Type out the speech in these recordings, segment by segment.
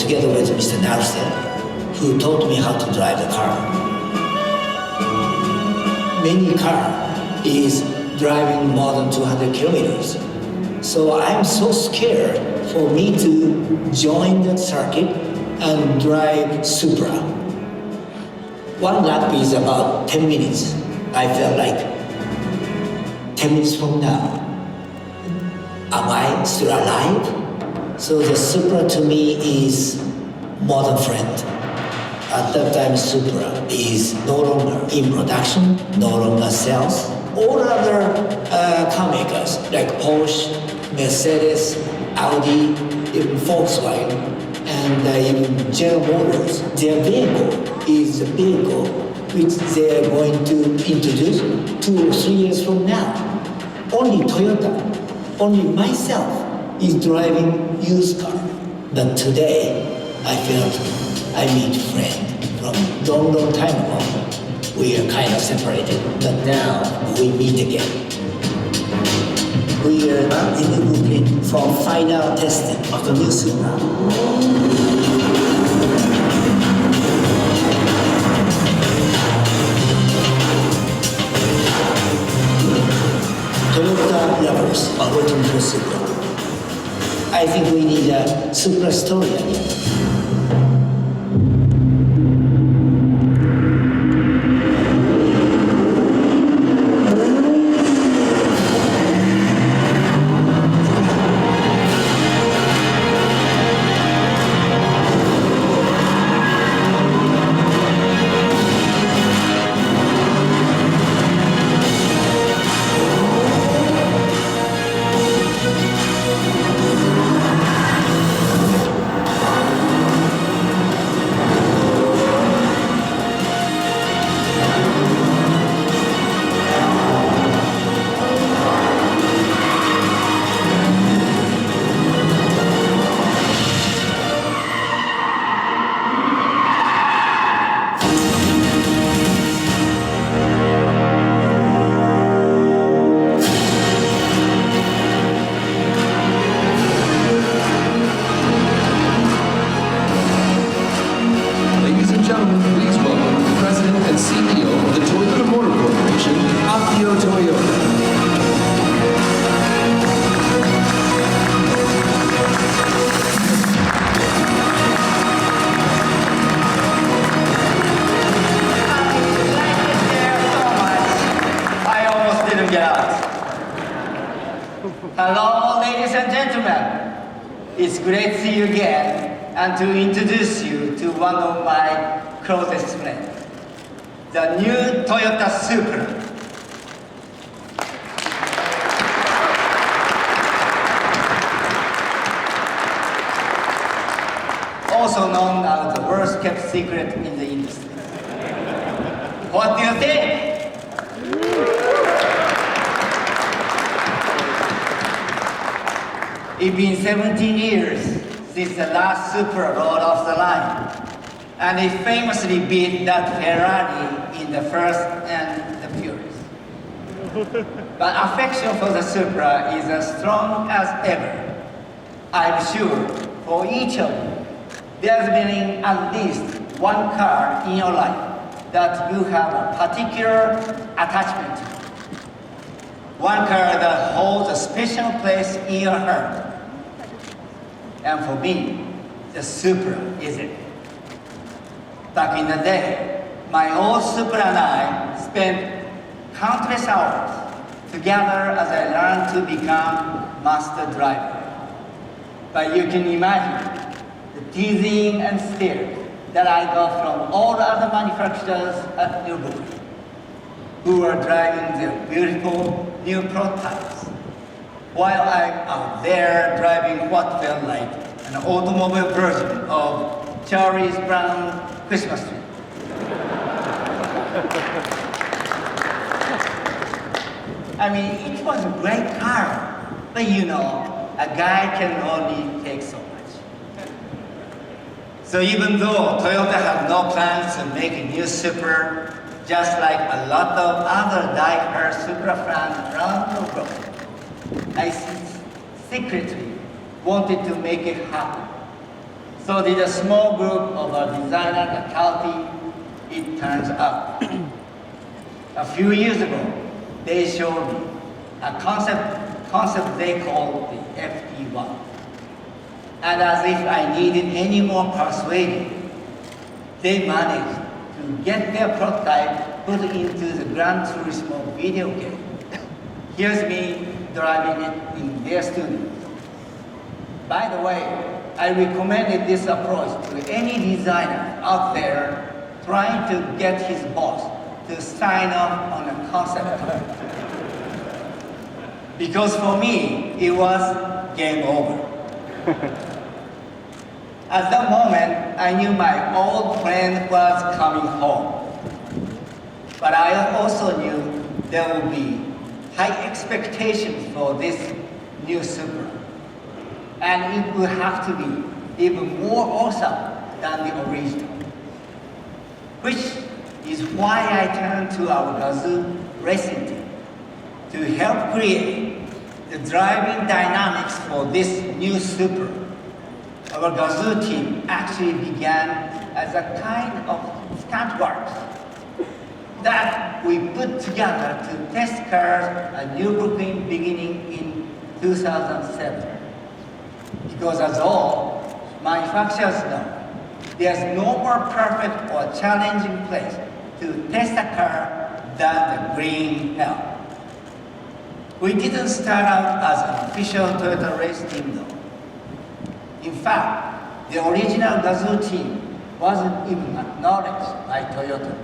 together with Mr. Nelson, who taught me how to drive the car. Many car is driving more than 200 kilometers. So I'm so scared for me to join the circuit and drive Supra. One lap is about 10 minutes. I felt like 10 minutes from now, am I still alive? So the Supra to me is more than friend. At that time, Supra is no longer in production, no longer sells. All other car makers like Porsche, Mercedes, Audi, even Volkswagen, and even General Motors, their vehicle is a vehicle which they are going to introduce 2 or 3 years from now. Only Toyota, only myself is driving used car. But today, I felt I meet a friend from long time ago. We are kind of separated, but now we meet again. We are in the booking for final testing of the new Supra. Toyota lovers are waiting for Supra. I think we need a Supra story again. Akio Toyoda. Hello, ladies and gentlemen. It's great to see you again and to introduce you to one of my closest friends, the new Toyota Supra. Also known as the worst kept secret in the industry. What do you think? It's been 17 years since the last Supra rolled off the line, and it famously beat that Ferrari in the First and the Furious. But affection for the Supra is as strong as ever. I'm sure for each of you, there's been at least one car in your life that you have a particular attachment to. One car that holds a special place in your heart. And for me, the Supra is it. Back in the day, my old Supra and I spent countless hours together as I learned to become master driver. But you can imagine the teasing and stare that I got from all the other manufacturers at Nürburgring, who were driving their beautiful new prototypes, while I'm out there driving what felt like an automobile version of Charlie's Brown Christmas tree. I mean, it was a great car, but you know, a guy can only take so much. So even though Toyota have no plans to make a new Supra, just like a lot of other die-hard Supra fans around the world, I secretly wanted to make it happen. So did a small group of designer faculty, it turns out. A few years ago, they showed me a concept they called the FT1. And as if I needed any more persuading, they managed to get their prototype put into the Gran Turismo video game. Here's me driving it in their studio. By the way, I recommended this approach to any designer out there trying to get his boss to sign off on a concept car. Because for me, it was game over. At that moment, I knew my old friend was coming home. But I also knew there would be high expectations for this new Supra. And it would have to be even more awesome than the original. Which is why I turned to our Gazo racing team to help create the driving dynamics for this new Supra. Our Gazo team actually began as a kind of stunt works that we put together to test cars at Nürburgring beginning in 2007. Because as all manufacturers know, there's no more perfect or challenging place to test a car than the green hell. We didn't start out as an official Toyota race team though. In fact, the original Gazo team wasn't even acknowledged by Toyota.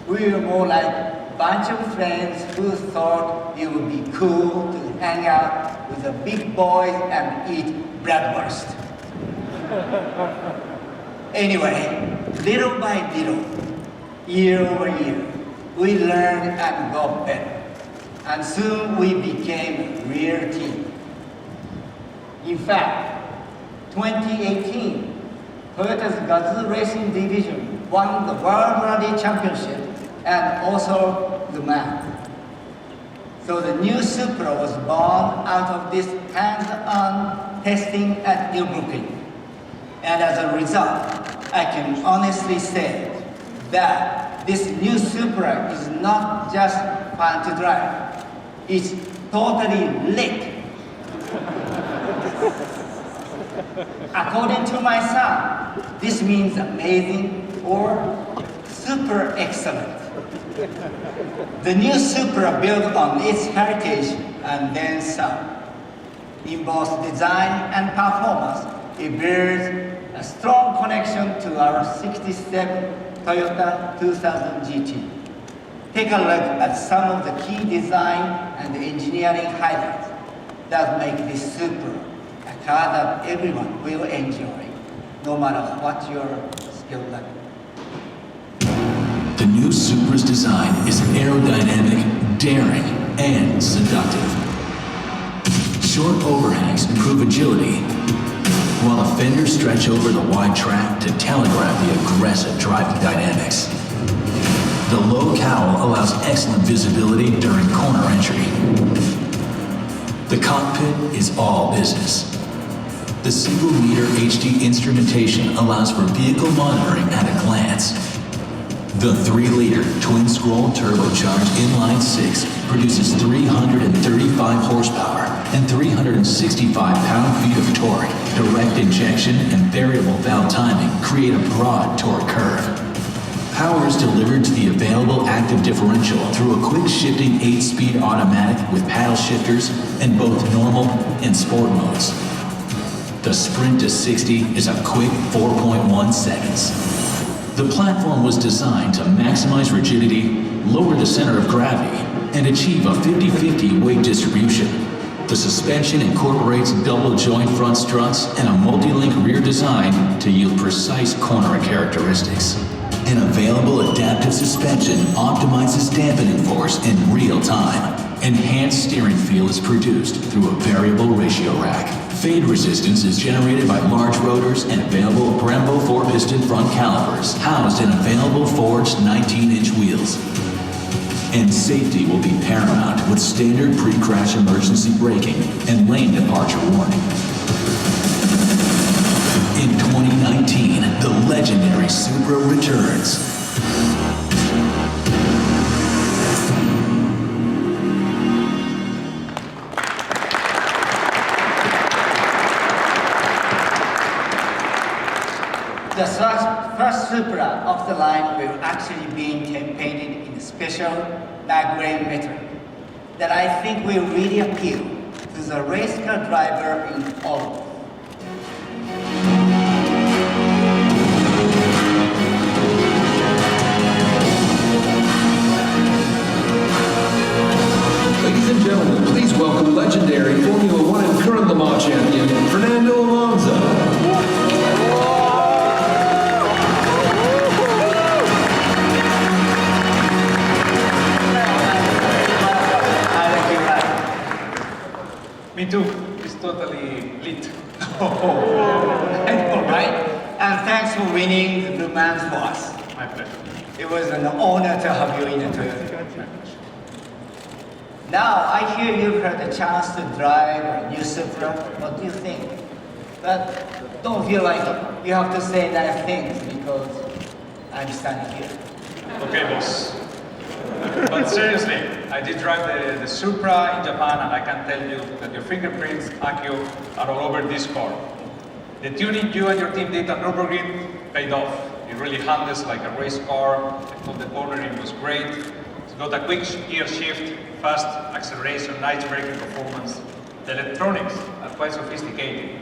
We were more like a bunch of friends who thought it would be cool to hang out with the big boys and eat bratwurst. Anyway, little by little, year over year, we learned and got better. And soon we became a real team. In fact, 2018, Toyota's Gazo Racing Division won the World Rally Championship and also LeMans. So the new Supra was born out of this hands-on testing at Nürburgring. And as a result, I can honestly say that this new Supra is not just fun to drive. It's totally lit. According to my son, this means amazing or super excellent. The new Supra built on its heritage and then some. In both design and performance, it bears a strong connection to our 67 Toyota 2000 GT. Take a look at some of the key design and engineering highlights that make this Supra a car that everyone will enjoy, no matter what your skill level. The new Supra's design is aerodynamic, daring, and seductive. Short overhangs improve agility, while the fenders stretch over the wide track to telegraph the aggressive driving dynamics. The low cowl allows excellent visibility during corner entry. The cockpit is all business. The single-meter HD instrumentation allows for vehicle monitoring at a glance. The 3-liter twin-scroll turbocharged inline-6 produces 335 horsepower and 365 pound-feet of torque. Direct injection and variable valve timing create a broad torque curve. Power is delivered to the available active differential through a quick-shifting 8-speed automatic with paddle shifters in both normal and sport modes. The sprint to 60 is a quick 4.1 seconds. The platform was designed to maximize rigidity, lower the center of gravity, and achieve a 50-50 weight distribution. The suspension incorporates double joint front struts and a multi-link rear design to yield precise cornering characteristics. An available adaptive suspension optimizes dampening force in real time. Enhanced steering feel is produced through a variable ratio rack. Fade resistance is generated by large rotors and available Brembo 4-piston front calipers, housed in available forged 19-inch wheels. And safety will be paramount with standard pre-crash emergency braking and lane departure warning. In 2019, The first Supra of the line will actually be painted in a special dark gray metal that I think will really appeal to the race car driver in all. Ladies and gentlemen, please welcome legendary Formula One and current Le Mans champion, Fernando Alonso. Me too. It's totally lit. I know, right? And thanks for winning the LeMans for us. My pleasure. It was an honor to have you in the Toyota. Now, I hear you've had the chance to drive a new Supra. What do you think? But don't feel like you have to say nice things because I'm standing here. Okay, boss. But seriously, I did drive the Supra in Japan, and I can tell you that your fingerprints, Akio, are all over this car. The tuning you and your team did at Nürburgring paid off. It really handles like a race car. I thought the cornering was great. It's got a quick gear shift, fast acceleration, nice braking performance. The electronics are quite sophisticated.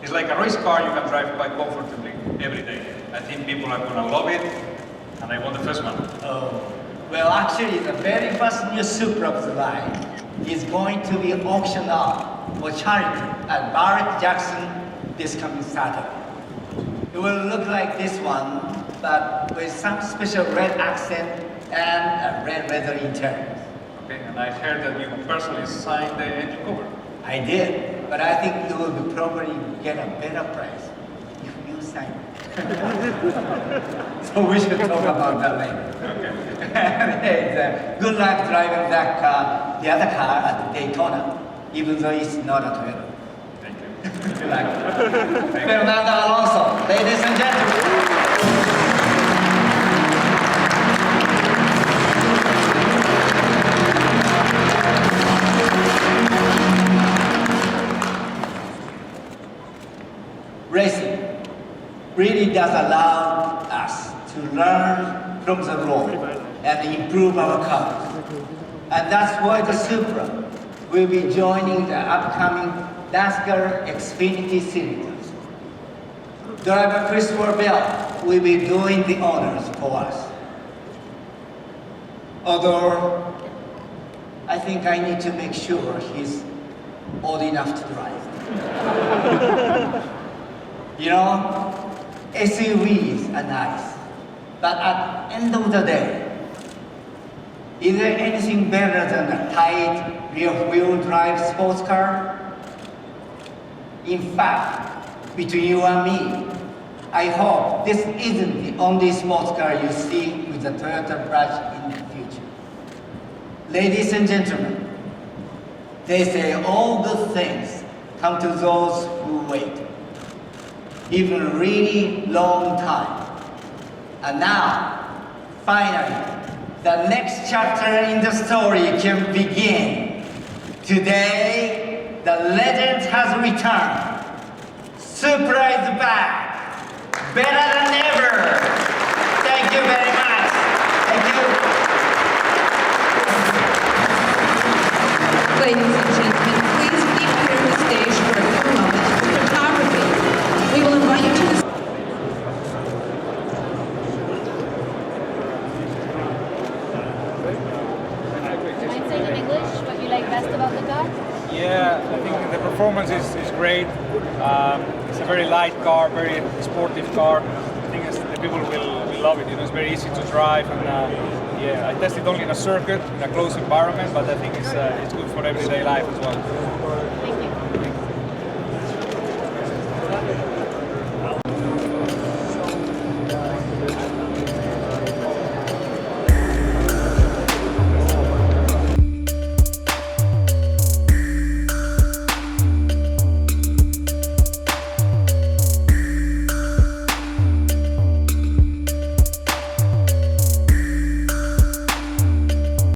It's like a race car you can drive quite comfortably every day. I think people are going to love it, and I want the first one. Oh. Well, actually, the very first new Supra of the line is going to be auctioned off for charity at Barrett-Jackson this coming Saturday. It will look like this one, but with some special red accent and a red leather interior. Okay, and I heard that you personally signed the engine cover. I did, but I think you will probably get a better price if you sign it. So we should talk about that later. Okay. Hey, good luck driving that car, the other car at Daytona, even though it's not a Toyota. Thank you. Good luck. Fernando Alonso, ladies and gentlemen. Racing really does allow us to learn from the road and improve our cars. And that's why the Supra will be joining the upcoming NASCAR Xfinity Series. Driver Christopher Bell will be doing the honors for us. Although, I think I need to make sure he's old enough to drive. You know, SUVs are nice, but at the end of the day, is there anything better than a tight rear-wheel drive sports car? In fact, between you and me, I hope this isn't the only sports car you see with the Toyota badge in the future. Ladies and gentlemen, they say all good things come to those who wait. Even a really long time. And now, finally, the next chapter in the story can begin. Today, the legend has returned. Supra is back, better than ever. Thank you very much. Thank you. Ladies and gentlemen, please leave clear the stage for a few moments for photography. We will invite you to the Mind saying in English what you like best about the car? Yeah, I think the performance is great. It's a very light car, very sportive car. I think the people will love it. You know, it's very easy to drive, and yeah, I tested only in a circuit, in a closed environment, but I think it's good for everyday life as well.